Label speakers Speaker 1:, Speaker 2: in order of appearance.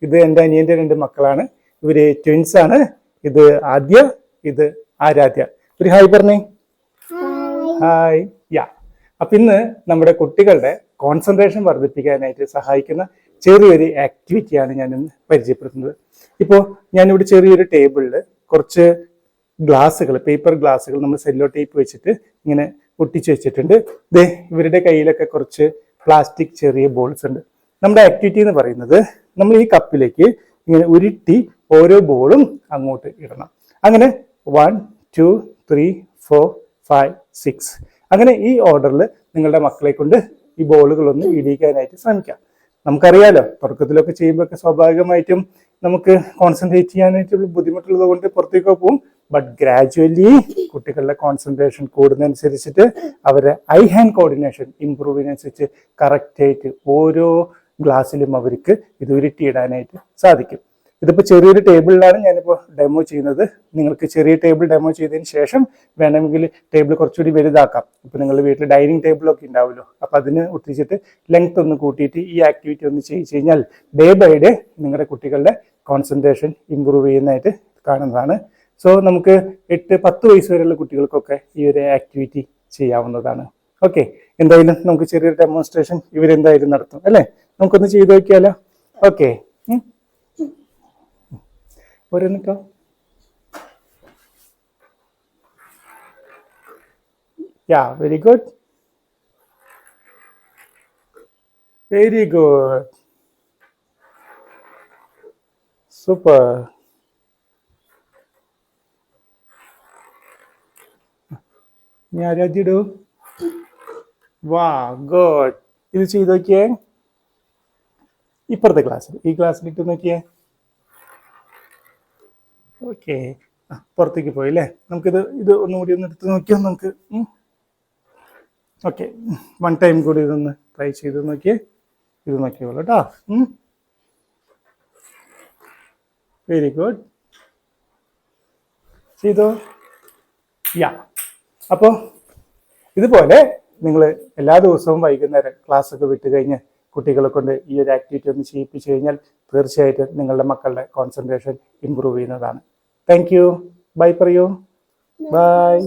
Speaker 1: ഇത് എൻ്റെ അനിയൻ്റെ 2 മക്കളാണ്. ഇവര് ട്വിൻസ് ആണ്. ഇത് ആദ്യ, ഇത് ആരാധ്യ. ഒരു ഹായ് പറഞ്ഞേ. ഹായ്. യാ. അപ്പൊ ഇന്ന് നമ്മുടെ കുട്ടികളുടെ കോൺസെൻട്രേഷൻ വർദ്ധിപ്പിക്കാനായിട്ട് സഹായിക്കുന്ന ചെറിയൊരു ആക്ടിവിറ്റിയാണ് ഞാൻ ഇന്ന് പരിചയപ്പെടുത്തുന്നത്. ഇപ്പോൾ ഞാനിവിടെ ചെറിയൊരു ടേബിളിൽ കുറച്ച് ഗ്ലാസ്സുകൾ, പേപ്പർ ഗ്ലാസ്സുകൾ നമ്മൾ സെല്ലോ ടേപ്പ് വെച്ചിട്ട് ഇങ്ങനെ ഒട്ടിച്ച് വെച്ചിട്ടുണ്ട്. ദേ ഇവരുടെ കയ്യിലൊക്കെ കുറച്ച് പ്ലാസ്റ്റിക് ചെറിയ ബോൾസ് ഉണ്ട്. നമ്മുടെ ആക്ടിവിറ്റി എന്ന് പറയുന്നത് നമ്മൾ ഈ കപ്പിലേക്ക് ഇങ്ങനെ ഉരുട്ടി ഓരോ ബോളും അങ്ങോട്ട് ഇടണം. അങ്ങനെ 1 2 3 4 5 6 അങ്ങനെ ഈ ഓർഡറിൽ നിങ്ങളുടെ മക്കളെ കൊണ്ട് ഈ ബോളുകളൊന്ന് ഇടിക്കാനായിട്ട് ശ്രമിക്കാം. നമുക്കറിയാലോ, തുടക്കത്തിലൊക്കെ ചെയ്യുമ്പോഴൊക്കെ സ്വാഭാവികമായിട്ടും നമുക്ക് കോൺസെൻട്രേറ്റ് ചെയ്യാനായിട്ടുള്ള ബുദ്ധിമുട്ടുള്ളത് കൊണ്ട് പുറത്തേക്ക് പോകും. ബട്ട് ഗ്രാജുവലി കുട്ടികളുടെ കോൺസെൻട്രേഷൻ കൂടുന്നതനുസരിച്ചിട്ട് അവരുടെ ഐ ഹാൻഡ് കോർഡിനേഷൻ ഇമ്പ്രൂവ് ചെയ്യുന്നതനുസരിച്ച് കറക്റ്റായിട്ട് ഓരോ ഗ്ലാസ്സിലും അവർക്ക് ഇത് ഉരുട്ടിയിടാനായിട്ട് സാധിക്കും. ഇതിപ്പോൾ ചെറിയൊരു ടേബിളിലാണ് ഞാനിപ്പോൾ ഡെമോ ചെയ്യുന്നത്. നിങ്ങൾക്ക് ചെറിയ ടേബിൾ ഡെമോ ചെയ്തതിന് ശേഷം വേണമെങ്കിൽ ടേബിൾ കുറച്ചുകൂടി വലുതാക്കാം. ഇപ്പോൾ നിങ്ങൾ വീട്ടിൽ ഡൈനിങ് ടേബിളൊക്കെ ഉണ്ടാവുമല്ലോ, അപ്പോൾ അതിന് ഒട്ടിച്ചിട്ട് ലെങ്ത് ഒന്ന് കൂട്ടിയിട്ട് ഈ ആക്ടിവിറ്റി ഒന്ന് ചെയ്ത് കഴിഞ്ഞാൽ ഡേ ബൈ ഡേ നിങ്ങളുടെ കുട്ടികളുടെ കോൺസെൻട്രേഷൻ ഇമ്പ്രൂവ് ചെയ്യുന്നതായിട്ട് കാണുന്നതാണ്. സോ നമുക്ക് 8-10 വയസ്സ് വരെയുള്ള കുട്ടികൾക്കൊക്കെ ഈ ഒരു ആക്ടിവിറ്റി ചെയ്യാവുന്നതാണ്. ഓക്കെ, എന്തായാലും നമുക്ക് ചെറിയൊരു ഡെമോൺസ്ട്രേഷൻ ഇവരെന്തായാലും നടത്തും അല്ലേ? നമുക്കൊന്ന് ചെയ്ത് നോക്കിയാലോ? ഓക്കെ, ഓരോന്നിട്ടോ. Yeah, very good, very good, super. ഇനി ആരാധ്യടൂ. വാ, ഗുഡ്. ഇത് ചെയ്ത് നോക്കിയേ. ഇപ്പുറത്തെ ക്ലാസ്സിൽ, ഈ ക്ലാസ്സിലിട്ട് നോക്കിയേ. ഓക്കെ, പുറത്തേക്ക് പോയി അല്ലേ? ഇത് ഒന്നുകൂടി ഒന്ന് എടുത്ത് നോക്കിയാൽ നമുക്ക്. ഓക്കെ, 1 ടൈം കൂടി ഇതൊന്ന് ട്രൈ ചെയ്ത് നോക്കിയേ. ഇത് നോക്കിയോളൂ കേട്ടോ. വെരി ഗുഡ്, ചെയ്തോ. യാ. അപ്പോൾ ഇതുപോലെ നിങ്ങൾ എല്ലാ ദിവസവും വൈകുന്നേരം ക്ലാസ്സൊക്കെ വിട്ട് കഴിഞ്ഞ് കുട്ടികളെ കൊണ്ട് ഈ ഒരു ആക്ടിവിറ്റി ഒന്ന് ചെയ്യിപ്പിച്ചു കഴിഞ്ഞാൽ തീർച്ചയായിട്ടും നിങ്ങളുടെ മക്കളുടെ കോൺസെൻട്രേഷൻ ഇമ്പ്രൂവ് ചെയ്യുന്നതാണ്. Thank you. ബൈ പറയൂ. ബൈ.